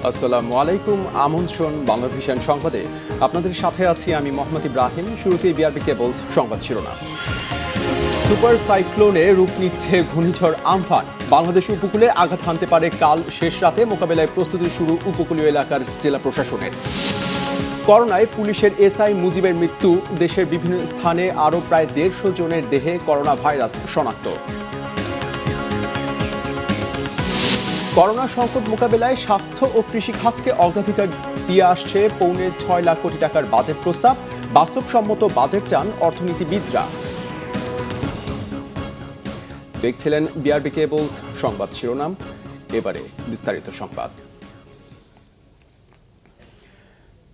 আসসালামু আলাইকুম, আমন্ত্রণ বাংলা ভিশন সংবাদে। আপনাদের সাথে আছি আমি মোহাম্মদ ইব্রাহিম। শুরুতেই বিআরবি কেবলস সংবাদ শিরোনাম। সুপার সাইক্লোনে রূপ নিচ্ছে ঘূর্ণিঝড় আমফান। বাংলাদেশ উপকূলে আঘাত হানতে পারে কাল শেষ রাতে, মোকাবেলায় প্রস্তুতি শুরু উপকূলীয় এলাকার জেলা প্রশাসনের। করোনায় পুলিশের এসআই মুজিবের মৃত্যু। দেশের বিভিন্ন স্থানে আরও প্রায় 150 জনের দেহে করোনা ভাইরাস শনাক্ত। করোনা সংকট মোকাবেলায় স্বাস্থ্য ও কৃষি খাতকে অগ্রাধিকার দিয়ে আসছে 6.25 লাখ কোটি টাকার বাজেট প্রস্তাব। বাস্তবসম্মত বাজেট চান অর্থনীতিবিদরা। দেখছিলেন বিআরবি কেবলস সংবাদ শিরোনাম, এবারে বিস্তারিত সংবাদ।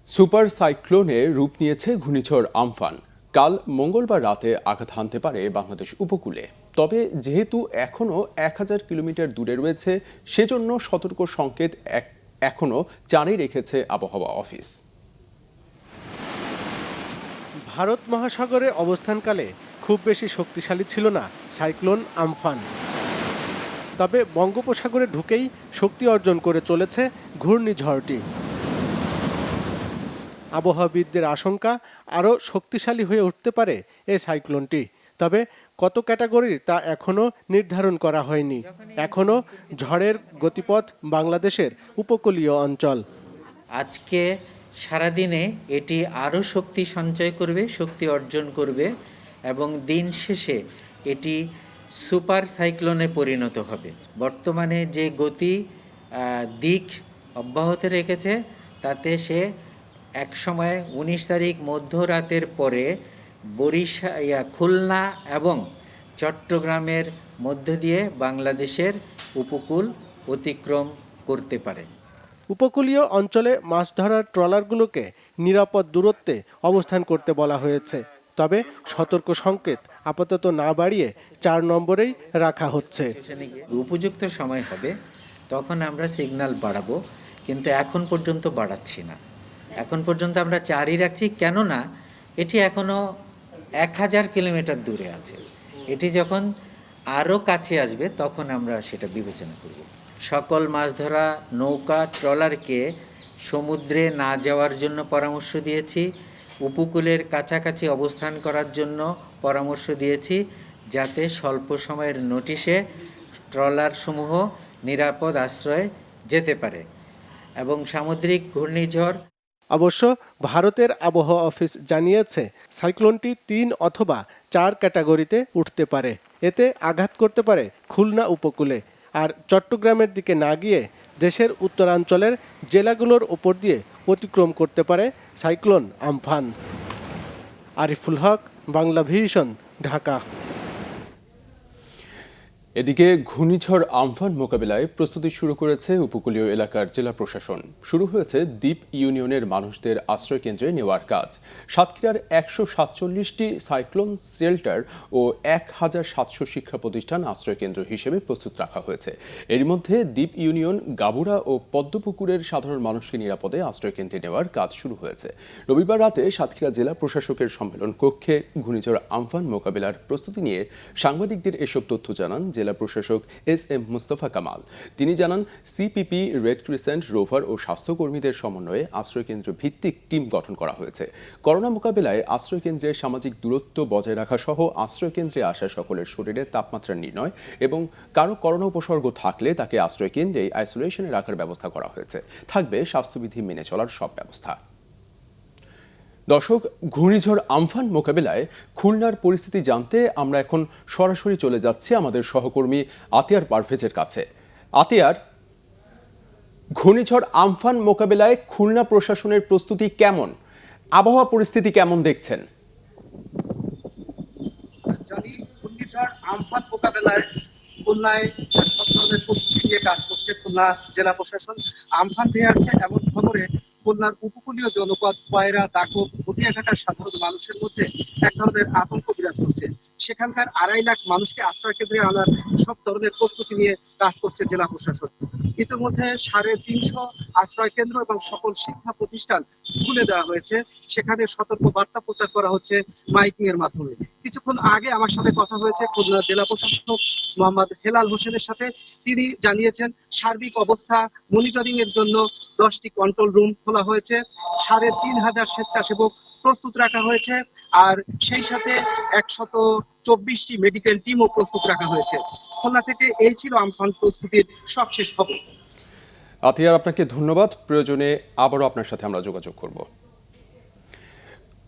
সুপার সাইক্লোনে রূপ নিয়েছে ঘূর্ণিঝড় আমফান। কাল মঙ্গলবার রাতে আঘাত হানতে পারে বাংলাদেশ উপকূলে। তবে যেহেতু এখনও 1000 কিলোমিটার দূরে রয়েছে, সেজন্য সতর্ক সংকেত এখনও জারি রেখেছে আবহাওয়া অফিস। ভারত মহাসাগরে অবস্থানকালে খুব বেশি শক্তিশালী ছিল না সাইক্লোন আমফান। তবে বঙ্গোপসাগরে ঢুকেই শক্তি অর্জন করে চলেছে ঘূর্ণিঝড়টি। আবহাওয়াবিদদের আশঙ্কা, আরও শক্তিশালী হয়ে উঠতে পারে এই সাইক্লোনটি। তবে কত ক্যাটাগরির তা এখনও নির্ধারণ করা হয়নি। এখনও ঝড়ের গতিপথ বাংলাদেশের উপকূলীয় অঞ্চল। আজকে সারাদিনে এটি আরও শক্তি সঞ্চয় করবে, শক্তি অর্জন করবে এবং দিন শেষে এটি সুপার সাইক্লোনে পরিণত হবে। বর্তমানে যে গতি দিক অব্যাহত রেখেছে, তাতে সে এক সময় 19 তারিখ মধ্যরাতের পরে খুলনা এবং চট্টগ্রামের মধ্য দিয়ে বাংলাদেশের উপকূল অতিক্রম করতে পারে। উপকূলীয় অঞ্চলে মাছ ধরার ট্রলারগুলোকে নিরাপদ দূরত্বে অবস্থান করতে বলা হয়েছে। তবে সতর্ক সংকেত আপাতত না বাড়িয়ে 4 নম্বরেই রাখা হচ্ছে। উপযুক্ত সময় হবে তখন আমরা সিগন্যাল বাড়াবো, কিন্তু এখন পর্যন্ত বাড়াচ্ছি না। এখন পর্যন্ত আমরা 4ই রাখছি, কেননা এটি এখনও 1000 কিলোমিটার দূরে আছে। এটি যখন আরও কাছে আসবে তখন আমরা সেটা বিবেচনা করব। সকল মাছ ধরা নৌকা ট্রলারকে সমুদ্রে না যাওয়ার জন্য পরামর্শ দিয়েছি, উপকূলের কাছাকাছি অবস্থান করার জন্য পরামর্শ দিয়েছি, যাতে স্বল্প সময়ের নোটিশে ট্রলারসমূহ নিরাপদ আশ্রয়ে যেতে পারে। এবং সামুদ্রিক ঘূর্ণিঝড়। অবশ্য ভারতের আবহাওয়া অফিস জানিয়েছে সাইক্লোনটি 3 অথবা 4 ক্যাটাগরিতে উঠতে পারে। এতে আঘাত করতে পারে খুলনা উপকূলে, আর চট্টগ্রামের দিকে না গিয়ে দেশের উত্তরাঞ্চলের জেলাগুলোর ওপর দিয়ে অতিক্রম করতে পারে cyclone Amphan. Ariful Haque, Bangla vision, Dhaka. এদিকে ঘূর্ণিঝড় আমফান মোকাবিলায় প্রস্তুতি শুরু করেছে উপকূলীয় এলাকার জেলা প্রশাসন। শুরু হয়েছে দ্বীপ ইউনিয়নের মানুষদের আশ্রয় কেন্দ্রে নেওয়ার কাজ। সাতক্ষীরার 147টি সাইক্লোন শেল্টার ও 1700 শিক্ষা প্রতিষ্ঠান আশ্রয় কেন্দ্র হিসেবে প্রস্তুত রাখা হয়েছে। এর মধ্যে দ্বীপ ইউনিয়ন, গাবুড়া ও পদ্মপুকুরের সাধারণ মানুষকে নিরাপদে আশ্রয় কেন্দ্রে নেওয়ার কাজ শুরু হয়েছে। রবিবার রাতে সাতক্ষীরা জেলা প্রশাসকের সম্মেলন কক্ষে ঘূর্ণিঝড় আমফান মোকাবিলার প্রস্তুতি নিয়ে সাংবাদিকদের এসব তথ্য জানান জেলা প্রশাসক এস.এম. মুস্তফা কামাল। তিনি জানান, সিপিপি, রেড ক্রিসেন্ট, রোভার ও স্বাস্থ্যকর্মীদের সমন্বয়ে আশ্রয়কেন্দ্র ভিত্তিক টিম গঠন করা হয়েছে। করোনা মোকাবেলায় আশ্রয়কেন্দ্রে সামাজিক দূরত্ব বজায় রাখা সহ আশ্রয়কেন্দ্রে আসা সকলের শরীরের তাপমাত্রা নির্ণয় এবং কারো করোনা উপসর্গ থাকলে তাকে আশ্রয়কেন্দ্রেই আইসোলেশনে রাখার ব্যবস্থা করা হয়েছে। থাকবে স্বাস্থ্যবিধি মেনে চলার সব ব্যবস্থা। দর্শক, ঘূর্ণিঝড় আমফান মোকাবেলায় খুলনার পরিস্থিতি জানতে আমরা এখন সরাসরি চলে যাচ্ছি আমাদের সহকর্মী আতিয়ার পারভেজের কাছে। আতিয়ার, ঘূর্ণিঝড় আমফান মোকাবেলায় খুলনা প্রশাসনের প্রস্তুতি কেমন? আবহাওয়া পরিস্থিতি কেমন দেখছেন? জানি ঘূর্ণিঝড় আমফান মোকাবেলায় খুলনায় সব ধরনের প্রস্তুতি নিয়ে কাজ করছে খুলনা জেলা প্রশাসন। আমফান ধেয়ে আসছে এমন খবরে খুলনার উপকূলীয় জনপদ পায়রা, দাকব, ঘটিয়াঘাটার সাধারণ মানুষের মধ্যে এক ধরনের আতঙ্ক বিরাজ করছে। সেখানকার 2.5 লাখ মানুষকে আশ্রয় কেন্দ্রে আনার সব ধরনের প্রস্তুতি নিয়ে কাজ করছে জেলা প্রশাসন। ইতিমধ্যে 350 আশ্রয় কেন্দ্র এবং সকল শিক্ষা প্রতিষ্ঠান খুলে দেওয়া হয়েছে। সেখানে সতর্ক বার্তা প্রচার করা হচ্ছে মাইকিং এর মাধ্যমে। কিছুক্ষণ আগে আমার সাথে কথা হয়েছে খুলনা জেলা প্রশাসক মোহাম্মদ হেলাল হোসেনের সাথে। তিনি জানিয়েছেন সার্বিক অবস্থা মনিটরিং এর জন্য 10টি কন্ট্রোল রুম খোলা হয়েছে, 3,500 স্বেচ্ছাসেবক প্রস্তুত রাখা হয়েছে, আর সেই সাথে 124টি মেডিকেল টিমও প্রস্তুত রাখা হয়েছে। খুলনা থেকে এই ছিল আমফান প্রস্তুতির সবশেষ খবর। আতিয়ার, আপনাকে ধন্যবাদ। প্রয়োজনে আবারও আপনার সাথে আমরা যোগাযোগ করব।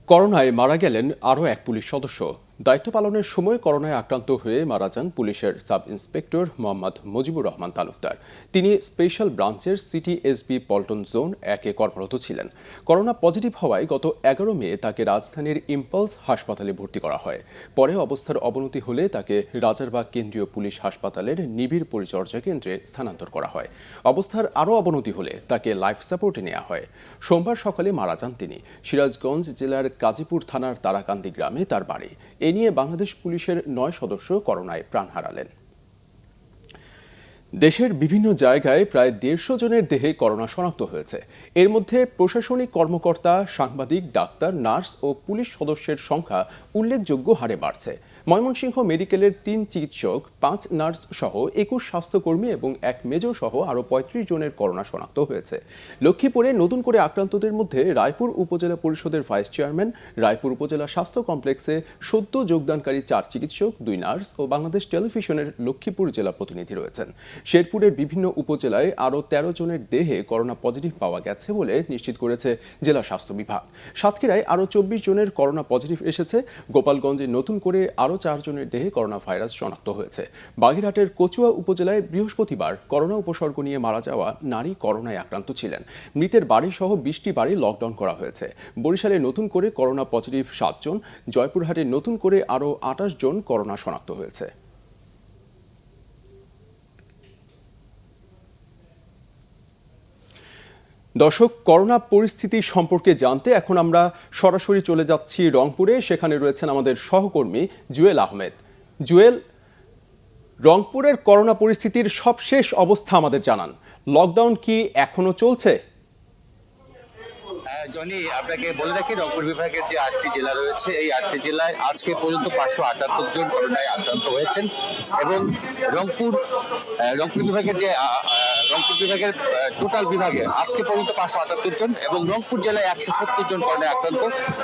করোনায় মারা গেলেন আরও এক পুলিশ সদস্য। দায়িত্ব পালনের সময় করোনায় আক্রান্ত হয়ে মারা যান পুলিশের সাব ইন্সপেক্টর মোহাম্মদ মুজিবুর রহমান তালুকদার। তিনি স্পেশাল ব্রাঞ্চের সিটি এসবি পল্টন জোন 1-এ কর্মরত ছিলেন। করোনা পজিটিভ হওয়ায় গত 11 মে তাকে রাজধানীর ইম্পালস হাসপাতালে ভর্তি করা হয়। পরে অবস্থার অবনতি হলে তাকে রাজারবাগ কেন্দ্রীয় পুলিশ হাসপাতালের নিবিড় পরিচর্যা কেন্দ্রে স্থানান্তর করা হয়। অবস্থার আরও অবনতি হলে তাকে লাইফ সাপোর্টে নেওয়া হয়। সোমবার সকালে মারা যান তিনি। সিরাজগঞ্জ জেলার কাজীপুর থানার তারাকান্দি গ্রামে তার বাড়ি। এ নিয়ে বাংলাদেশ পুলিশের 9 সদস্য করোনায় প্রাণ হারালেন। দেশের বিভিন্ন জায়গায় প্রায় 150 জনের দেহে করোনা শনাক্ত হয়েছে। এর মধ্যে প্রশাসনিক কর্মকর্তা, সাংবাদিক, ডাক্তার, নার্স ও পুলিশ সদস্যের সংখ্যা উল্লেখযোগ্য হারে বাড়ছে। ময়মনসিংহ মেডিকেলের 3 চিকিৎসক, 5 নার্স সহ 21 স্বাস্থ্যকর্মী এবং 1 মেজর সহ আরও 35 জনের করোনা শনাক্ত হয়েছে। লক্ষ্মীপুরে নতুন করে আক্রান্তদের মধ্যে রায়পুর উপজেলা পরিষদের ভাইস চেয়ারম্যান, রায়পুর উপজেলা স্বাস্থ্য কমপ্লেক্সে সদ্য যোগদানকারী 4 চিকিৎসক, 2 নার্স ও বাংলাদেশ টেলিভিশনের লক্ষ্মীপুর জেলা প্রতিনিধি রয়েছেন। শেরপুরের বিভিন্ন উপজেলায় আরও 13 জনের দেহে করোনা পজিটিভ পাওয়া গেছে বলে নিশ্চিত করেছে জেলা স্বাস্থ্য বিভাগ। সাতক্ষীরায় আরও 24 জনের করোনা পজিটিভ এসেছে। গোপালগঞ্জে নতুন করে আরও 4 জনের দেহে করোনা ভাইরাস শনাক্ত হয়েছে। বাগেরহাটের কচুয়া উপজেলায় বৃহস্পতিবার করোনা উপসর্গ নিয়ে মারা যাওয়া নারী করোনায় আক্রান্ত ছিলেন। মৃতের বাড়িসহ 20টি বাড়ি লকডাউন করা হয়েছে। বরিশালে নতুন করে করোনা পজিটিভ 7 জন। জয়পুরহাটে নতুন করে আরও 28 জন করোনা শনাক্ত হয়েছে। দর্শক, করোনা পরিস্থিতি সম্পর্কে জানতে এখন আমরা সরাসরি চলে যাচ্ছি রংপুরে। সেখানে রয়েছেন আমাদের সহকর্মী জুয়েল আহমেদ। জুয়েল, রংপুরের করোনা পরিস্থিতির সবশেষ অবস্থা আমাদের জানান। লকডাউন কি এখনো চলছে? জনি, আপনাকে বলে রাখি, রংপুর বিভাগের যে 8টি জেলা রয়েছে, এই 8টি জেলায় আজকে পর্যন্ত 578 জন করোনায় আক্রান্ত হয়েছেন এবং রংপুর বিভাগের যে রংপুর বিভাগের টোটাল বিভাগে আজকে পর্যন্ত 578 জন এবং রংপুর জেলায় 170 জন করোনায় আক্রান্ত।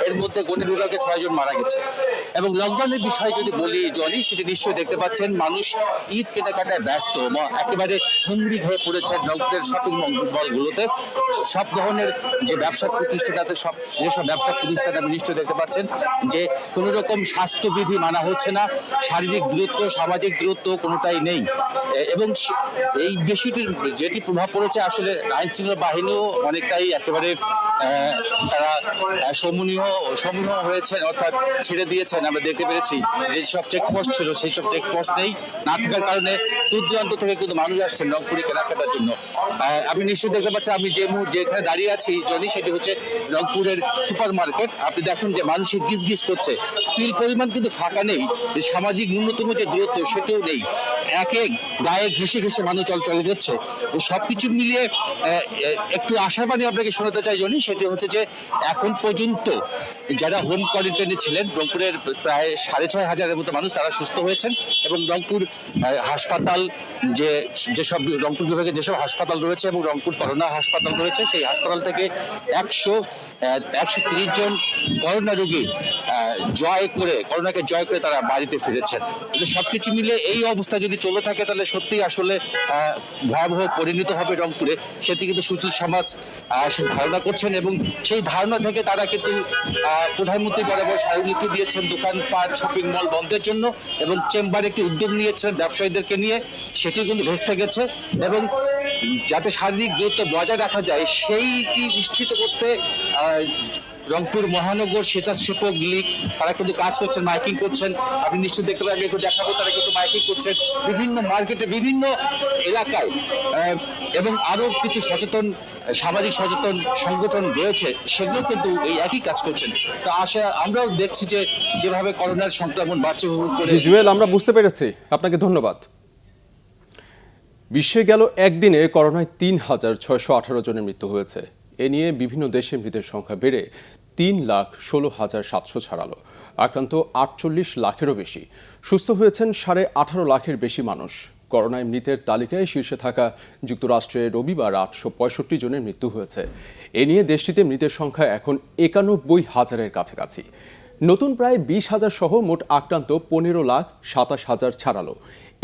এর মধ্যে গোটা বিভাগে 6 জন মারা গেছে। এবং লকডাউনের বিষয়ে যদি বলি জনি, সেটি নিশ্চয়ই দেখতে পাচ্ছেন, মানুষ ঈদ কেনাকাটায় ব্যস্ত, একেবারে হুমড়ি হয়ে পড়েছেন রংপুরের শপিং মলগুলোতে। সব ধরনের যে ব্যবসা প্রতিষ্ঠান আছে, যেসব ব্যবসা প্রতিষ্ঠান আপনি নিশ্চয়ই দেখতে পাচ্ছেন যে কোনো রকম স্বাস্থ্যবিধি মানা হচ্ছে না, শারীরিক দূরত্ব, সামাজিক দূরত্ব কোনোটাই নেই। এবং এই বিষয়টির যেটি প্রভাব পড়েছে, আসলে আইন শৃঙ্খলা বাহিনীও অনেকটাই একেবারে তারা সমূহ হয়েছেন, অর্থাৎ ছেড়ে দিয়েছেন। আমরা দেখতে পেরেছি যেসব চেকপোস্ট ছিল সেই সব চেকপোস্ট নেই, না থাকার কারণে দূর দূরান্ত থেকে কিন্তু মানুষ আসছেন রংপুরে কেনাকাটার জন্য। আপনি নিশ্চয়ই দেখতে পাচ্ছেন, আমি যেখানে দাঁড়িয়ে আছি জনি, সেটি হচ্ছে রংপুরের সুপার মার্কেট। আপনি দেখুন যে মানুষের গিজ করছে, তিল পরিমাণ কিন্তু ফাঁকা নেই। যে সামাজিক ন্যূনতম যে দূরত্ব সেটিও নেই, একে গায়ে ঘেসে মানুষ চলে যাচ্ছে। সবকিছু মিলিয়ে একটু আশাবাদী আপনাকে শোনাতে চাই জনি, সেটি হচ্ছে যে এখন পর্যন্ত যারা হোম কোয়ারেন্টাইনে ছিলেন, রংপুরের প্রায় 6,500 মতো মানুষ তারা সুস্থ হয়েছেন এবং রংপুর হাসপাতাল যেসব রংপুর বিভাগে যেসব হাসপাতাল রয়েছে এবং রংপুর করোনা হাসপাতাল রয়েছে, সেই হাসপাতাল থেকে 130 জন করোনা রোগী করোনাকে জয় করে তারা বাড়িতে ফিরেছেন। কিন্তু সবকিছু মিলে এই অবস্থা যদি চলে থাকে তাহলে সত্যি আসলে ভয়াবহ পরিণত হবে রংপুরে, সেটি কিন্তু সুশীল সমাজ ধারণা করছেন এবং সেই ধারণা থেকে তারা কিন্তু প্রধানমন্ত্রী বরাবর স্মারকলিপি দিয়েছেন দোকানপাট, শপিং মল বন্ধের জন্য এবং চেম্বারে একটি উদ্যোগ নিয়েছেন ব্যবসায়ীদেরকে নিয়ে, সেটি কিন্তু ভেস্তে গেছে। এবং যাতে শারীরিক দূরত্ব বজায় রাখা যায় সেইটি নিশ্চিত করতে রংপুর মহানগর স্বেচ্ছাসেবক লীগ তারা কিন্তু কাজ করছেন, মাইকিং করছেন। আপনি নিশ্চয়ই দেখতে পাবেন, একটু দেখাবো, তারা কিন্তু মাইকিং করছেন বিভিন্ন মার্কেটে, বিভিন্ন এলাকায় এবং আরো কিছু সামাজিক সচেতন সংগঠন রয়েছে, সেগুলো কিন্তু এই একই কাজ করছেন। তো আমরাও দেখছি যে যেভাবে করোনার সংক্রমণ বাড়ছে। জুয়েল, আমরা বুঝতে পেরেছি, আপনাকে ধন্যবাদ। বিশ্বে গেল একদিনে করোনায় 3,618 জনের মৃত্যু হয়েছে। এ নিয়ে বিভিন্ন দেশে মৃতের সংখ্যা বেড়ে 3,16,700 ছাড়ালো। আক্রান্ত 48 লাখেরও বেশি। সুস্থ হয়েছেন 18.5 লাখের বেশি মানুষ। করোনায় মৃতের তালিকায় শীর্ষে থাকা যুক্তরাষ্ট্রে রবিবার 865 জনের মৃত্যু হয়েছে। এ নিয়ে দেশটিতে মৃতের সংখ্যা এখন 91,000-এর কাছাকাছি। নতুন প্রায় 20,000 সহ মোট আক্রান্ত 15,27,000 ছাড়ালো।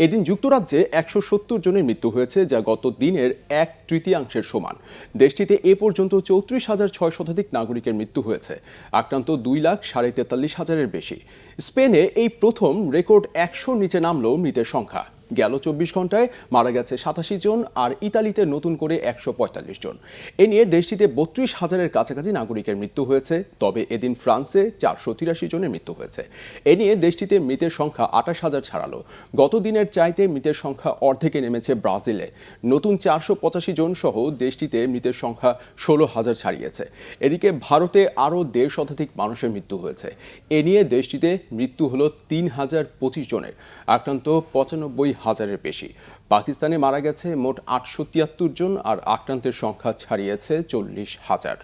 এদিন যুক্তরাজ্যে 170 জনের মৃত্যু হয়েছে, যা গত দিনের 1/3 সমান। দেশটিতে এ পর্যন্ত 34,600 নাগরিকের মৃত্যু হয়েছে। আক্রান্ত 2,43,000-এর বেশি। স্পেনে এই প্রথম রেকর্ড 100 নিচে নামলো মৃতের সংখ্যা। গেল 24 ঘন্টায় মারা গেছে 87 জন, আর ইতালিতে নতুন করে 145 জন। এ নিয়ে দেশটিতে 32,000-এর কাছাকাছি নাগরিকের মৃত্যু হয়েছে। তবে এদিন ফ্রান্সে 483 জনের মৃত্যু হয়েছে। এ নিয়ে দেশটিতে মৃতের সংখ্যা 28,000 ছাড়ালো। গত দিনের চাইতে মৃতের সংখ্যা অর্ধেকে নেমেছে ব্রাজিলে। নতুন 485 জন সহ দেশটিতে মৃতের সংখ্যা 16,000 ছাড়িয়েছে। এদিকে ভারতে আরও 1.5 শতাধিক মানুষের মৃত্যু হয়েছে। এ নিয়ে দেশটিতে মৃত্যু হলো 3,025 জনের। আক্রান্ত 95,000-এর বেশি। পাকিস্তানে মারা গেছে মোট 873 জন, আর আক্রান্তের সংখ্যা ছাড়িয়েছে 40,000।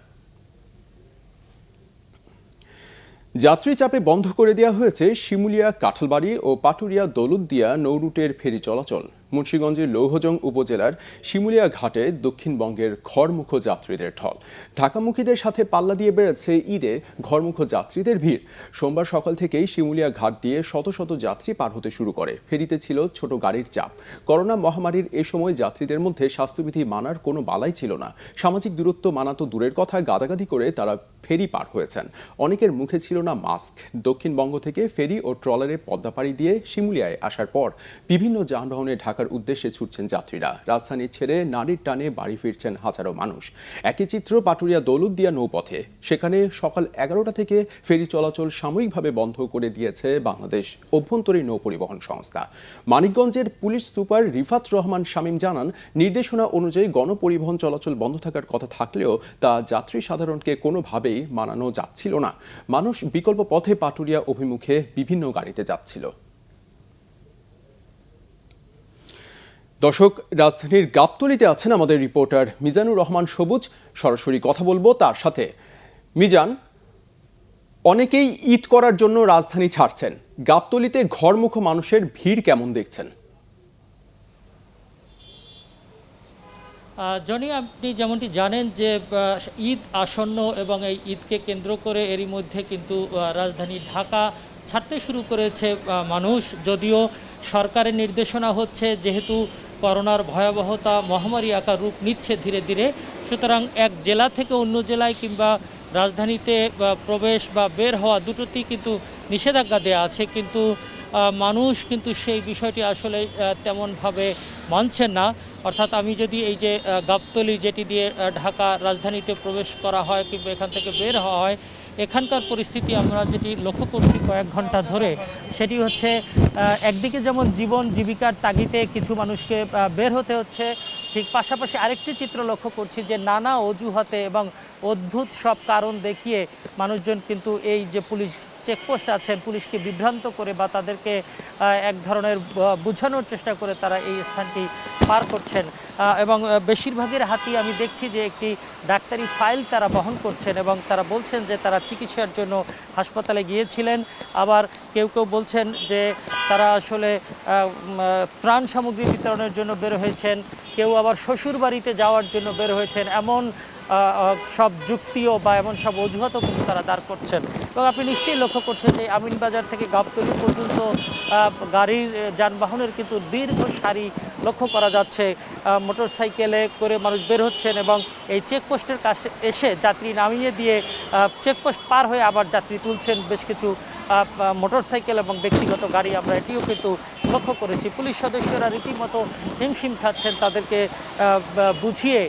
যাত্রী চাপে বন্ধ করে দেওয়া হয়েছে শিমুলিয়া কাঁঠালবাড়ি ও পাটুরিয়া দৌলতদিয়া নৌরুটের ফেরি চলাচল। মুন্সিগঞ্জের লৌহজং উপজেলার শিমুলিয়া ঘাটে দক্ষিণবঙ্গের ঘরমুখ যাত্রীদের ঢল। ঢাকামুখীদের সাথে পাল্লা দিয়ে বেড়েছে ঈদে ঘরমুখ যাত্রীদের ভিড়। সোমবার সকাল থেকেই শিমুলিয়া ঘাট দিয়ে শত শত যাত্রী পার হতে শুরু করে। ফেরিতে ছিল ছোট গাড়ির চাপ। করোনা মহামারীর এ সময় যাত্রীদের মধ্যে স্বাস্থ্যবিধি মানার কোনো বালাই ছিল না। সামাজিক দূরত্ব মানা তো দূরের কথা, গাদাগাদি করে তারা ফেরি পার হয়েছেন। অনেকের মুখে ছিল না মাস্ক। দক্ষিণবঙ্গ থেকে ফেরি ও ট্রলারে পদ্মা পাড়ি দিয়ে শিমুলিয়ায় আসার পর বিভিন্ন যানবাহনে ঢাকার উদ্দেশ্যে ছুটছেন যাত্রীরা। রাজধানী ছেড়ে নারীর টানে বাড়ি ফিরছেন হাজারো মানুষ। একই চিত্র পাটুরিয়া দৌলতদিয়া নৌপথে। সেখানে সকাল 11টা থেকে ফেরি চলাচল সাময়িকভাবে বন্ধ করে দিয়েছে বাংলাদেশ অভ্যন্তরীণ নৌ পরিবহন সংস্থা। মানিকগঞ্জের পুলিশ সুপার রিফাত রহমান শামীম জানান, নির্দেশনা অনুযায়ী গণপরিবহন চলাচল বন্ধ থাকার কথা থাকলেও তা যাত্রী সাধারণকে কোনোভাবেই মানানো যাচ্ছিল না। মানুষ বিকল্প পথে পাটুরিয়া অভিমুখে বিভিন্ন গাড়িতে যাচ্ছিল। দর্শক, রাজধানীর গাবতলীতে আছেন আমাদের রিপোর্টার মিজানুর রহমান সবুজ। সরাসরি কথা বলবো তার সাথে। মিজান, অনেকেই ঈদ করার জন্য রাজধানী ছাড়ছেন। গাবতলীতে ঘরমুখ মানুষের ভিড় কেমন দেখছেন? জনি, আপনি যেমনটি জানেন যে ঈদ আসন্ন এবং এই ঈদকে কেন্দ্র করে এরই মধ্যে কিন্তু রাজধানী ঢাকা ছাড়তে শুরু করেছে মানুষ। যদিও সরকারের নির্দেশনা হচ্ছে, যেহেতু করোনার ভয়াবহতা মহামারী আকার রূপ নিচ্ছে ধীরে ধীরে, সুতরাং এক জেলা থেকে অন্য জেলায় কিংবা রাজধানীতে প্রবেশ বা বের হওয়া দুটোতেই কিন্তু নিষেধাজ্ঞা দেওয়া আছে। কিন্তু মানুষ কিন্তু সেই বিষয়টি আসলে তেমনভাবে মানছেন না। অর্থাৎ আমি যদি এই যে গাবতলী, যেটি দিয়ে ঢাকা রাজধানীতে প্রবেশ করা হয় কিংবা এখান থেকে বের হওয়া হয়, এখানকার পরিস্থিতি আমরা যেটি লক্ষ্য করছি কয়েক ঘন্টা ধরে, সেটি হচ্ছে একদিকে যেমন জীবন জীবিকার তাগিদে কিছু মানুষকে বের হতে হচ্ছে, ঠিক পাশাপাশি আরেকটি চিত্র লক্ষ্য করছি যে নানা অজুহাতে এবং অদ্ভুত সব কারণ দেখিয়ে মানুষজন কিন্তু এই যে পুলিশ চেকপোস্ট আছেন, পুলিশকে বিভ্রান্ত করে বা তাদেরকে এক ধরনের বোঝানোর চেষ্টা করে তারা এই স্থানটি পার করছেন। এবং বেশিরভাগের হাতেই আমি দেখছি যে একটি ডাক্তারি ফাইল তারা বহন করছেন এবং তারা বলছেন যে তারা চিকিৎসার জন্য হাসপাতালে গিয়েছিলেন। আবার কেউ কেউ বলছেন যে তারা আসলে ত্রাণ সামগ্রী বিতরণের জন্য বের হয়েছেন, কেউ আবার শ্বশুর বাড়িতে যাওয়ার জন্য বের হয়েছেন। এমন সব যুক্তিও বা এমন সব অজুহাতও কিন্তু তারা দাঁড় করছেন। এবং আপনি নিশ্চয়ই লক্ষ্য করছেন যে আমিনবাজার থেকে গাবতলী পর্যন্ত গাড়ির যানবাহনের কিন্তু দীর্ঘ সারি লক্ষ্য করা যাচ্ছে। মোটরসাইকেলে করে মানুষ বের হচ্ছেন এবং এই চেকপোস্টের কাছে এসে যাত্রী নামিয়ে দিয়ে চেকপোস্ট পার হয়ে আবার যাত্রী তুলছেন বেশ কিছু মোটরসাইকেল এবং ব্যক্তিগত গাড়ি। আমরা এটিও কিন্তু লক্ষ্য করেছি। পুলিশ সদস্যরা রীতিমতো হিমশিম খাচ্ছেন তাদেরকে বুঝিয়ে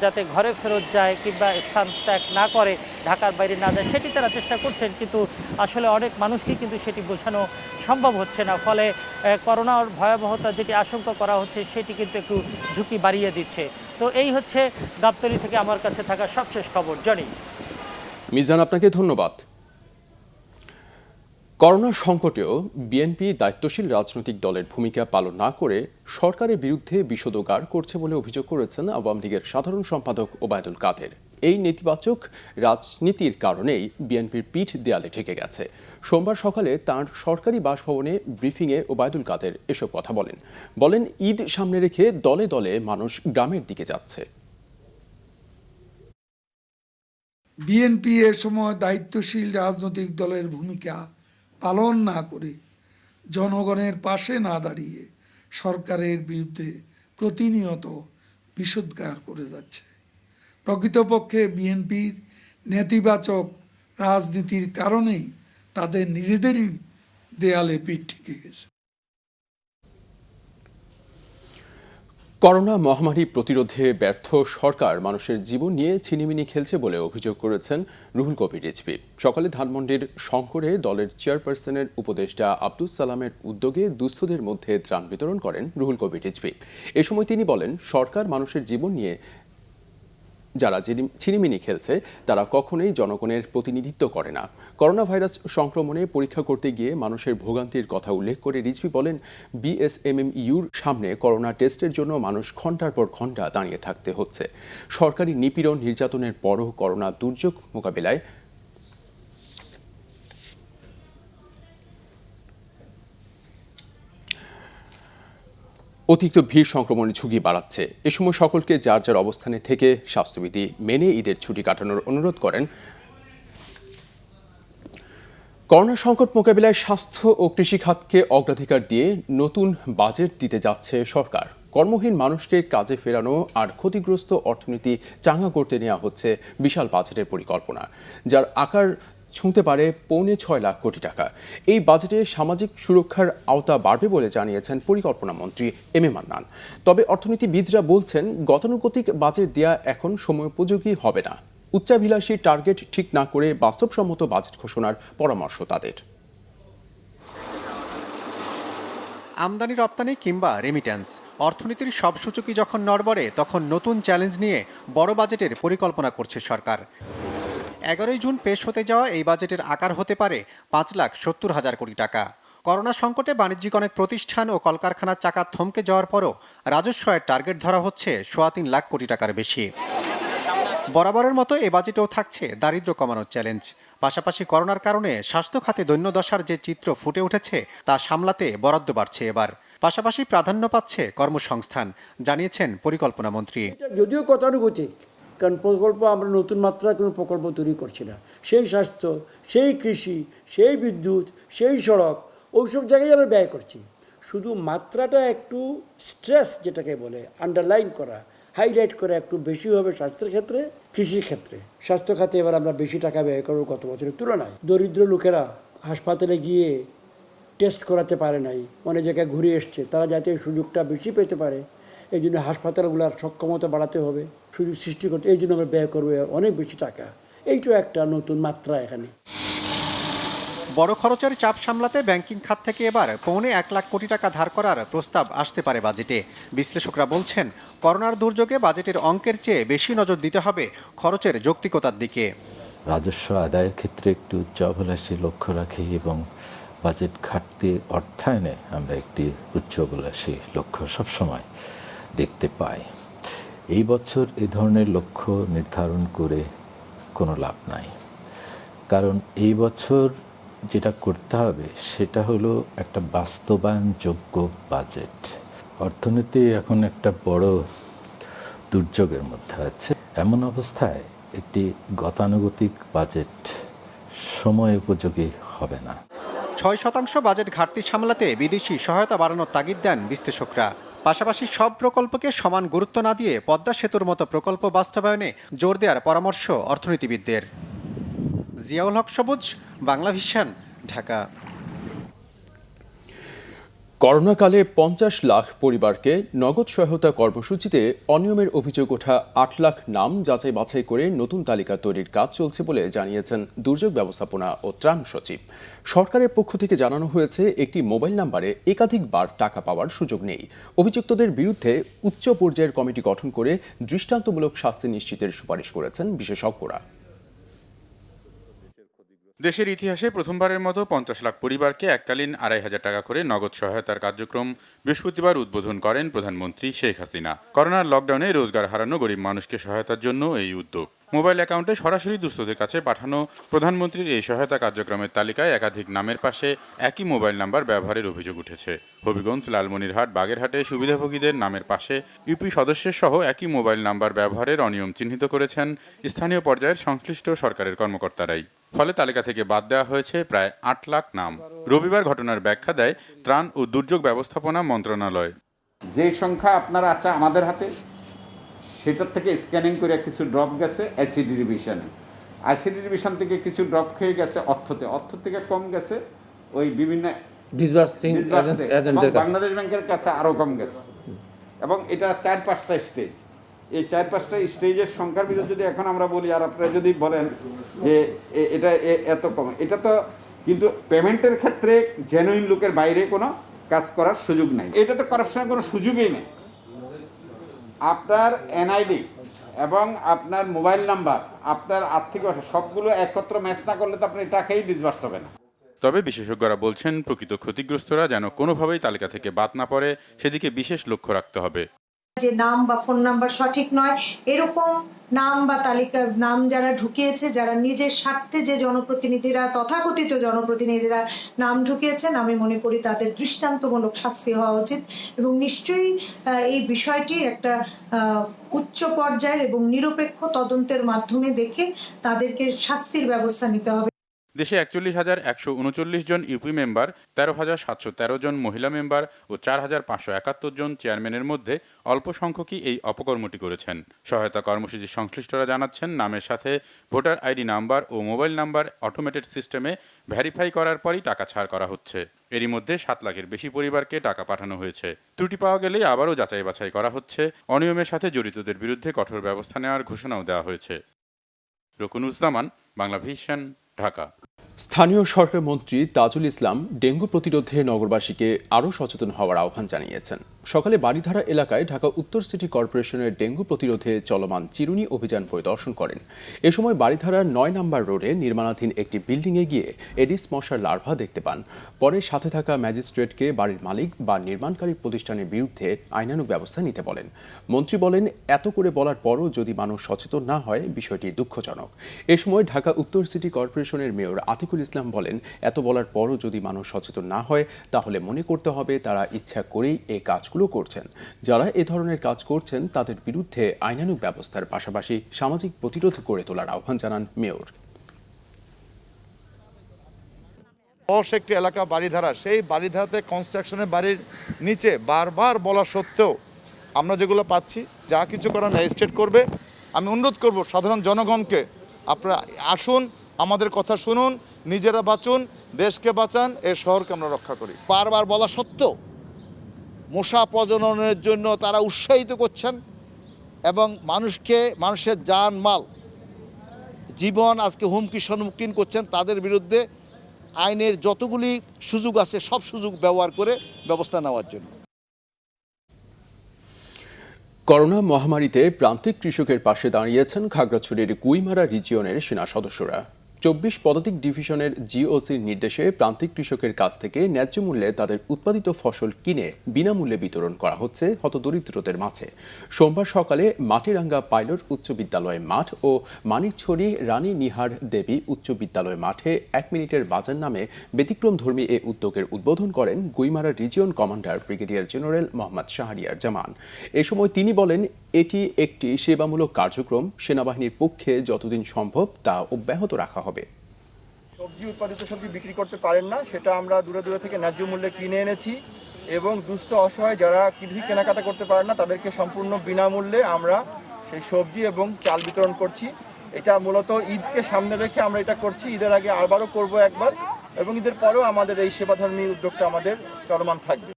যাতে ঘরে ফেরত যায় কিংবা স্থান ত্যাগ না করে, ঢাকার বাইরে না যায়, সেটি তারা চেষ্টা করছেন। কিন্তু আসলে অনেক মানুষকে কিন্তু সেটি বোঝানো সম্ভব হচ্ছে না। ফলে করোনার ভয়াবহতা যেটি আশঙ্কা করা হচ্ছে সেটি কিন্তু একটু ঝুঁকি বাড়িয়ে দিচ্ছে। তো এই হচ্ছে গাবতলী থেকে আমার কাছে থাকা সবশেষ খবর। জনি। মিজান, আপনাকে ধন্যবাদ। করোনা সংকটেও বিএনপি দায়িত্বশীল রাজনৈতিক দলের ভূমিকা পালন না করে সরকারের বিরুদ্ধে বিষোদগার করছে বলে অভিযোগ করেছেন আওয়ামী লীগের সাধারণ সম্পাদক ওবায়দুল কাদের। এই নেতিবাচক রাজনীতির কারণেই বিএনপির পিঠ দেয়ালে ঠেকে গেছে। সোমবার সকালে তাঁর সরকারি বাসভবনে ব্রিফিংয়ে ওবায়দুল কাদের এসব কথা বলেন ঈদ সামনে রেখে দলে দলে মানুষ গ্রামের দিকে যাচ্ছে। বিএনপি এর সময় দায়িত্বশীল রাজনৈতিক দলের ভূমিকা পালন না করে জনগণের পাশে না দাঁড়িয়ে সরকারের বিরুদ্ধে প্রতিনিয়ত বিষোদ্গার করে যাচ্ছে। প্রকৃতপক্ষে বিএনপির নেতিবাচক রাজনীতির কারণেই তাদের নিজেদেরই দেয়ালে পিঠ ঠেকে গেছে। করোনা মহামারী প্রতিরোধে ব্যর্থ সরকার মানুষের জীবন নিয়ে ছিনিমিনি খেলছে বলে অভিযোগ করেছেন রুহুল কবির রিজভী। সকালে ধানমন্ডির শঙ্করে দলের চেয়ারপারসনের উপদেষ্টা আব্দুস সালামের উদ্যোগে দুস্থদের মধ্যে ত্রাণ বিতরণ করেন রুহুল কবির রিজভী। এ সময় তিনি বলেন, সরকার মানুষের জীবন নিয়ে যারা ছিনিমিনি খেলছে তারা কখনোই জনগণের প্রতিনিধিত্ব করে না। করোনা ভাইরাস সংক্রমণে পরীক্ষা করতে গিয়ে মানুষের ভোগান্তির কথা উল্লেখ করে রিজভী বলেন, বিএসএমএমইউর সামনে করোনা টেস্টের জন্য মানুষ ঘণ্টার পর ঘণ্টা দাঁড়িয়ে থাকতে হচ্ছে। সরকারি নিপীড়ন নির্যাতনের পরও করোনা দুর্যোগ মোকাবিলায় অতিরিক্ত ভিড় সংক্রমণের ঝুঁকি বাড়াচ্ছে। এ সময় সকলকে যার যার অবস্থানে থেকে স্বাস্থ্যবিধি মেনে ঈদের ছুটি কাটানোর অনুরোধ করেন। করোনা সংকট মোকাবিলায় স্বাস্থ্য ও কৃষি খাতকে অগ্রাধিকার দিয়ে নতুন বাজেট দিতে যাচ্ছে সরকার। কর্মহীন মানুষকে কাজে ফেরানো আর ক্ষতিগ্রস্ত অর্থনীতি চাঙ্গা করতে নেওয়া হচ্ছে বিশাল বাজেটের পরিকল্পনা, যার আকার ছুঁতে পারে 6.25 লাখ কোটি টাকা। এই বাজেটে সামাজিক সুরক্ষার আওতা বাড়বে বলে জানিয়েছেন পরিকল্পনা মন্ত্রী এম এ মান্নান। তবে অর্থনীতিবিদরা বলছেন, গতানুগতিক বাজেট দেয়া এখন সময়োপযোগী হবে না। উচ্চাভিলাষী টার্গেট ঠিক না করে বাস্তবসম্মত বাজেট ঘোষণার পরামর্শ তাদের। আমদানি রপ্তানি কিংবা রেমিট্যান্স, অর্থনীতির সব সূচকই যখন নড়বড়ে, তখন নতুন চ্যালেঞ্জ নিয়ে বড় বাজেটের পরিকল্পনা করছে সরকার। 11 জুন পেশ হতে যাওয়া এই বাজেটের আকার হতে পারে 5,70,000 কোটি টাকা। করোনা সংকটে বাণিজ্যিক অনেক প্রতিষ্ঠান ও কলকারখানার চাকা থমকে যাওয়ার পরও রাজস্ব আয়ের টার্গেট ধরা হচ্ছে 3.25 লাখ কোটি টাকার বেশি। বরাবরের মতো এ বাজেটেও থাকছে দারিদ্র্য কমানোর চ্যালেঞ্জ। পাশাপাশি করোনার কারণে স্বাস্থ্য খাতে দৈন্যদশার যে চিত্র ফুটে উঠেছে তা সামলাতে বরাদ্দ বাড়ছে এবার। পাশাপাশি প্রাধান্য পাচ্ছে কর্মসংস্থান, জানিয়েছেন পরিকল্পনা মন্ত্রী। যদিও গতানুগতিক, কারণ প্রকল্প আমরা নতুন মাত্রায় কোনো প্রকল্প তৈরি করছি না। সেই স্বাস্থ্য, সেই কৃষি, সেই বিদ্যুৎ, সেই সড়ক, ওইসব জায়গায় আমরা ব্যয় করছি। শুধু মাত্রাটা একটু স্ট্রেস যেটাকে বলে আন্ডারলাইন করা, হাইলাইট করে একটু বেশি হবে স্বাস্থ্যের ক্ষেত্রে, কৃষির ক্ষেত্রে। স্বাস্থ্য খাতে এবার আমরা বেশি টাকা ব্যয় করবো গত বছরের তুলনায়। দরিদ্র লোকেরা হাসপাতালে গিয়ে টেস্ট করাতে পারে নাই, অনেক জায়গায় ঘুরে এসছে, তারা যাতে এই সুযোগটা বেশি পেতে পারে, এই জন্য হাসপাতালগুলোর সক্ষমতা বাড়াতে হবে, সুযোগ সৃষ্টি করতে। এই জন্য আমরা ব্যয় করবো অনেক বেশি টাকা। এইটা একটা নতুন মাত্রা এখানে। বড় খরচের চাপ সামলাতে ব্যাংকিং খাত থেকে এবার 1.25 লাখ কোটি টাকা ধার করার প্রস্তাব আসতে পারে বাজেটে। বিশ্লেষকরা বলছেন, করোনার দুর্যোগে বাজেটের অঙ্কের চেয়ে বেশি নজর দিতে হবে খরচের যৌক্তিকতার দিকে। রাজস্ব আদায়ের ক্ষেত্রে একটি উচ্চাভিলাষী লক্ষ্য রাখি এবং বাজেট ঘাটতি অর্থায়নে আমরা একটি উচ্চাভিলাষী লক্ষ্য সবসময় দেখতে পাই। এই বছর এ ধরনের লক্ষ্য নির্ধারণ করে কোনো লাভ নাই, কারণ এই বছর যেটা করতে হবে সেটা হলো একটা বাস্তবায়নযোগ্য বাজেট। অর্থনীতি এখন একটা বড় দুর্যোগের মধ্যে আছে। এমন অবস্থায় একটি গতানুগতিক বাজেট সময় উপযোগী হবে না। 6% বাজেট ঘাটতি সামলাতে বিদেশি সহায়তা বাড়ানোর তাগিদ দেন বিশ্লেষকরা। পাশাপাশি সব প্রকল্পকে সমান গুরুত্ব না দিয়ে পদ্মা সেতুর মতো প্রকল্প বাস্তবায়নে জোর দেওয়ার পরামর্শ অর্থনীতিবিদদের। জিয়াউল হক সবুজ, বাংলা ভিশন, ঢাকা। করোনাকালে 50 লাখ পরিবারকে নগদ সহায়তা কর্মসূচিতে অনিয়মের অভিযোগ ওঠা 8 লাখ নাম যাচাই বাছাই করে নতুন তালিকা তৈরির কাজ চলছে বলে জানিয়েছেন দুর্যোগ ব্যবস্থাপনা ও ত্রাণ সচিব। সরকারের পক্ষ থেকে জানানো হয়েছে, একটি মোবাইল নাম্বারে একাধিকবার টাকা পাওয়ার সুযোগ নেই। অভিযুক্তদের বিরুদ্ধে উচ্চ পর্যায়ের কমিটি গঠন করে দৃষ্টান্তমূলক শাস্তি নিশ্চিতের সুপারিশ করেছেন বিশেষজ্ঞরা। দেশের ইতিহাসে প্রথমবারের মতো 50 লাখ পরিবারকে এককালীন 2,500 টাকা করে নগদ সহায়তার কার্যক্রম বৃহস্পতিবার উদ্বোধন করেন প্রধানমন্ত্রী শেখ হাসিনা। করোনার লকডাউনে রোজগার হারানো গরিব মানুষকে সহায়তার জন্য এই উদ্যোগ। মোবাইল অ্যাকাউন্টে সরাসরি দুস্থদের কাছে পাঠানো প্রধানমন্ত্রীর এই সহায়তা কার্যক্রমের তালিকায় একাধিক নামের পাশে একই মোবাইল নাম্বার ব্যবহারের অভিযোগ উঠেছে। হবিগঞ্জ, লালমনিরহাট, বাগেরহাটে সুবিধাভোগীদের নামের পাশে ইউপি সদস্যের সহ একই মোবাইল নাম্বার ব্যবহারের অনিয়ম চিহ্নিত করেছেন স্থানীয় পর্যায়ের সংশ্লিষ্ট সরকারের কর্মকর্তারাই। ফলে তালিকা থেকে বাদ দেওয়া হয়েছে প্রায় 8 লাখ নাম। রবিবার ঘটনার ব্যাখ্যা দেয় ত্রাণ ও দুর্যোগ ব্যবস্থাপনা মন্ত্রণালয়। যে সংখ্যা আপনার আছে আমাদের হাতে, সেটার থেকে স্ক্যানিং করে কিছু ড্রপ গেছে আইসিডি ডিভিশনে, আইসিডি ডিভিশন থেকে কিছু ড্রপ খেয়ে গেছে অর্থ থেকে কম গেছে ওই বিভিন্ন বাংলাদেশ ব্যাংকের কাছে আরও কম গেছে। এবং এটা 4-5টা স্টেজ। এই 4-5টা স্টেজের সংখ্যার ভিতরে যদি এখন আমরা বলি আর আপনারা যদি বলেন যে এটা এত কম, এটা তো কিন্তু পেমেন্টের ক্ষেত্রে জেনুইন লোকের বাইরে কোনো কাজ করার সুযোগ নাই। এটা তো কারাপশনের কোনো সুযোগই নেই। আপনার এনআইডি এবং আপনার মোবাইল নাম্বার, আপনার আর্থিক অবস্থা সবগুলো একত্র ম্যাচ না করলে তো আপনার টাকাই ডিসবার্স হবে না। তবে বিশেষজ্ঞরা বলছেন প্রকৃত ক্ষতিগ্রস্তরা যেন কোনোভাবেই তালিকা থেকে বাদ না পড়ে সেদিকে বিশেষ লক্ষ্য রাখতে হবে। যে নাম বা ফোন নাম্বার সঠিক নয় এরকম নাম বা তালিকা নাম যারা ঢুকিয়েছে, যারা নিজের স্বার্থে যে জনপ্রতিনিধিরা তথাকথিত জনপ্রতিনিধিরা নাম ঢুকিয়েছেন, আমি মনে করি তাদের দৃষ্টান্তমূলক শাস্তি হওয়া উচিত এবং নিশ্চয়ই এই বিষয়টি একটা উচ্চ পর্যায়ের এবং নিরপেক্ষ তদন্তের মাধ্যমে দেখে তাদেরকে শাস্তির ব্যবস্থা নিতে হবে। দেশে 41,139 জন ইউপি মেম্বার, 13,713 জন মহিলা মেম্বার ও 4,571 জন চেয়ারম্যানের মধ্যে অল্প সংখ্যকই এই অপকর্মটি করেছেন। সহায়তা কর্মসূচির সংশ্লিষ্টরা জানাচ্ছেন নামের সাথে ভোটার আইডি নাম্বার ও মোবাইল নাম্বার অটোমেটেড সিস্টেমে ভেরিফাই করার পরই টাকা ছাড় করা হচ্ছে। এরই মধ্যে 7 লাখের বেশি পরিবারকে টাকা পাঠানো হয়েছে। ত্রুটি পাওয়া গেলেই আবারও যাচাই বাছাই করা হচ্ছে। অনিয়মের সাথে জড়িতদের বিরুদ্ধে কঠোর ব্যবস্থা নেওয়ার ঘোষণাও দেওয়া হয়েছে। রকুনুজ্জামান, বাংলা ভিশন, ঢাকা। স্থানীয় সরকার মন্ত্রী তাজুল ইসলাম ডেঙ্গু প্রতিরোধে নগরবাসীকে আরও সচেতন হওয়ার আহ্বান জানিয়েছেন। সকালে বারিধারা এলাকায় ঢাকা উত্তর সিটি কর্পোরেশনের ডেঙ্গু প্রতিরোধে চলমান চিরুনি অভিযান পরিদর্শন করেন। এ সময় বারিধারার 9 নম্বর রোডে নির্মাণাধীন একটি বিল্ডিংয়ে গিয়ে এডিস মশার লার্ভা দেখতে পান। পরে সাথে থাকা ম্যাজিস্ট্রেটকে বাড়ির মালিক বা নির্মাণকারী প্রতিষ্ঠানের বিরুদ্ধে আইনানুগ ব্যবস্থা নিতে বলেন। মন্ত্রী বলেন, এত করে বলার পরও যদি মানুষ সচেতন না হয় বিষয়টি দুঃখজনক। এ সময় ঢাকা উত্তর সিটি কর্পোরেশনের মেয়র আতিকুল ইসলাম বলেন, এত বলার পরও যদি মানুষ সচেতন না হয় তাহলে মনে করতে হবে তারা ইচ্ছা করেই এই কাজগুলো করছেন। যারা এ ধরনের কাজ করছেন তাদের বিরুদ্ধে আইনানুগ ব্যবস্থার পাশাপাশি সামাজিক প্রতিরোধ গড়ে তোলার আহ্বান জানান মেয়র। একটি এলাকা বাড়িধারা, সেই বাড়িধারাতে কনস্ট্রাকশনের বাড়ির নিচে বারবার বলা সত্ত্বেও আমরা যেগুলো পাচ্ছি, যা কিছু করার ম্যাজিস্ট্রেট করবে। আমি অনুরোধ করব সাধারণ জনগণকে, আপনারা আসুন, আমাদের কথা শুনুন, নিজেরা বাঁচুন, দেশকে বাঁচান, এই শহরকে আমরা রক্ষা করি। বারবার বলা সত্ত্বেও মশা প্রজননের জন্য তারা উৎসাহিত করছেন এবং মানুষের জান মাল জীবন আজকে হুমকির সম্মুখীন করছেন। তাদের বিরুদ্ধে আইনের যতগুলি সুযোগ আছে সব সুযোগ ব্যবহার করে ব্যবস্থা নেওয়ার জন্য। করোনা মহামারীতে প্রান্তিক কৃষকের পাশে দাঁড়িয়েছেন খাগড়াছড়ির গুইমারা রিজিয়নের সেনা সদস্যরা। 24 পদাতিক ডিভিশনের জিওসির নির্দেশে প্রান্তিক কৃষকের কাছ থেকে ন্যায্য মূল্যে তাদের উৎপাদিত ফসল কিনে বিনামূল্যে বিতরণ করা হচ্ছে হতদরিদ্রদের মাঝে। সোমবার সকালে মাটিরাঙ্গা পাইলট উচ্চ বিদ্যালয় মাঠ ও মানিকছড়ি রানী নিহার দেবী উচ্চ বিদ্যালয় মাঠে 1 মিনিটের বাজার নামে ব্যতিক্রমধর্মী এ উদ্যোগের উদ্বোধন করেন Guimara region commander brigadier general Mohammad Shahriar Zaman. এ সময় তিনি বলেন, এটি একটি সেবামূলক কার্যক্রম, সেনাবাহিনীর পক্ষে যতদিন সম্ভব তা অব্যাহত রাখা হবে। সবজি উৎপাদিত সবজি বিক্রি করতে পারেন না, সেটা আমরা দূরে দূরে থেকে ন্যায্য মূল্যে কিনে এনেছি এবং দুস্থ অসহায় যারা কৃষি কেনাকাটা করতে পারেন না তাদেরকে সম্পূর্ণ বিনামূল্যে আমরা সেই সবজি এবং চাল বিতরণ করছি। এটা মূলত ঈদকে সামনে রেখে আমরা এটা করছি। ঈদের আগে আবারও করব একবার এবং ঈদের পরেও আমাদের এই সেবাধর্মী উদ্যোগটা আমাদের চলমান থাকবে।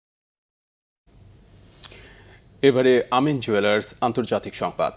এবারে আমিন জুয়েলার্স আন্তর্জাতিক সংবাদ।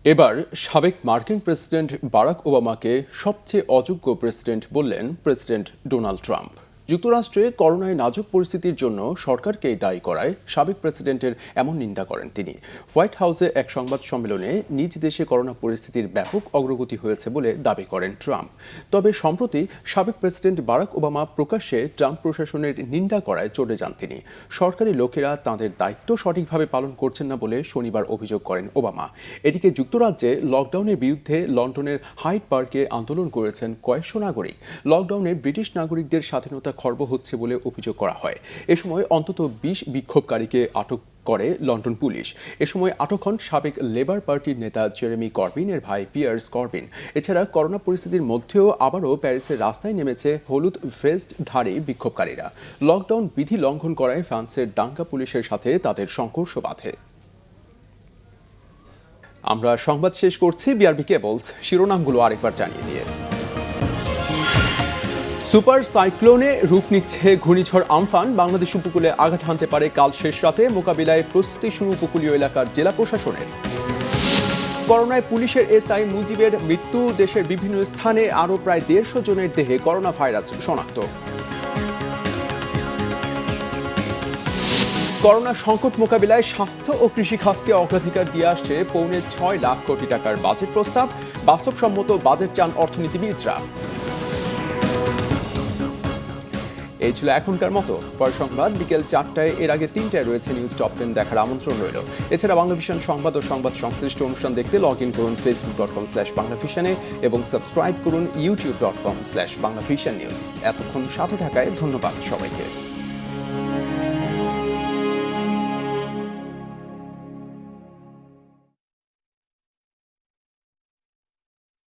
এবার সাবেক মার্কিন প্রেসিডেন্ট বারাক ওবামাকে সবচেয়ে অযোগ্য প্রেসিডেন্ট বললেন প্রেসিডেন্ট ডোনাল্ড ট্রাম্প। যুক্তরাষ্ট্রে করোনায় নাজুক পরিস্থিতির জন্য সরকারকেই দায়ী করায় সাবেক প্রেসিডেন্টের এমন নিন্দা করেন তিনি। হোয়াইট হাউসে এক সংবাদ সম্মেলনে নিজ দেশে করোনা পরিস্থিতির ব্যাপক অগ্রগতি হয়েছে বলে দাবি করেন ট্রাম্প। তবে সম্প্রতি সাবেক প্রেসিডেন্ট বারাক ওবামা প্রকাশ্যে ট্রাম্প প্রশাসনের নিন্দা করায় চটে যান তিনি। সরকারি লোকেরা তাদের দায়িত্ব সঠিকভাবে পালন করছেন না বলে শনিবার অভিযোগ করেন ওবামা। এদিকে যুক্তরাজ্যে লকডাউনের বিরুদ্ধে লন্ডনের হাইড পার্কে আন্দোলন করেছেন কয়েকশো নাগরিক। লকডাউনে ব্রিটিশ নাগরিকদের স্বাধীনতা খর্ব হচ্ছে বলে অভিযোগ করা হয়। এ সময় অন্তত 20 বিক্ষোভকারীকে আটক করে লন্ডন পুলিশ। এ সময় আটক হন সাবেক লেবার পার্টির নেতা জেরেমি করবিনের ভাই পিয়ার্স করবিন। এছাড়া করোনা পরিস্থিতির মধ্যেও আবারও প্যারিসের রাস্তায় নেমেছে হলুদ ভেস্টধারী বিক্ষোভকারীরা। লকডাউন বিধি লঙ্ঘন করায় ফ্রান্সের দাঙ্গা পুলিশের সাথে তাদের সংঘর্ষ বাধে। আমরা সংবাদ শেষ করছি বিআরবি কেবলস শিরোনামগুলো আরেকবার জানিয়ে দিয়ে। সুপার সাইক্লোনে রূপ নিচ্ছে ঘূর্ণিঝড় আমফান। বাংলাদেশ উপকূলে আঘাত হানতে পারে কাল শেষ রাতে। মোকাবিলায় প্রস্তুতি শুরু উপকূলীয় এলাকার জেলা প্রশাসনের। করোনায় পুলিশের এসআই মুজিবের মৃত্যু। দেশের বিভিন্ন স্থানে আরও প্রায় 150 জনের দেহে করোনা ভাইরাস শনাক্ত। করোনা সংকট মোকাবিলায় স্বাস্থ্য ও কৃষি খাতকে অগ্রাধিকার দিয়ে আসছে 6.25 লাখ কোটি টাকার বাজেট প্রস্তাব। বাস্তবসম্মত বাজেট চান অর্থনীতিবিদরা। এই ছিল এখনকার মতো। পর সংবাদ বিকেল 4টায়, এর আগে 3টায় রয়েছে নিউজ টপ 10 দেখার আমন্ত্রণ রইল। এছাড়া বাংলাভিশন সংবাদ ও সংবাদ সংশ্লিষ্ট অনুষ্ঠান দেখতে লগ ইন করুন facebook.com/বাংলাভিশনে এবং সাবস্ক্রাইব করুন youtube.com/বাংলাভিশন নিউজ। এতক্ষণ সাথে থাকায় ধন্যবাদ সবাইকে।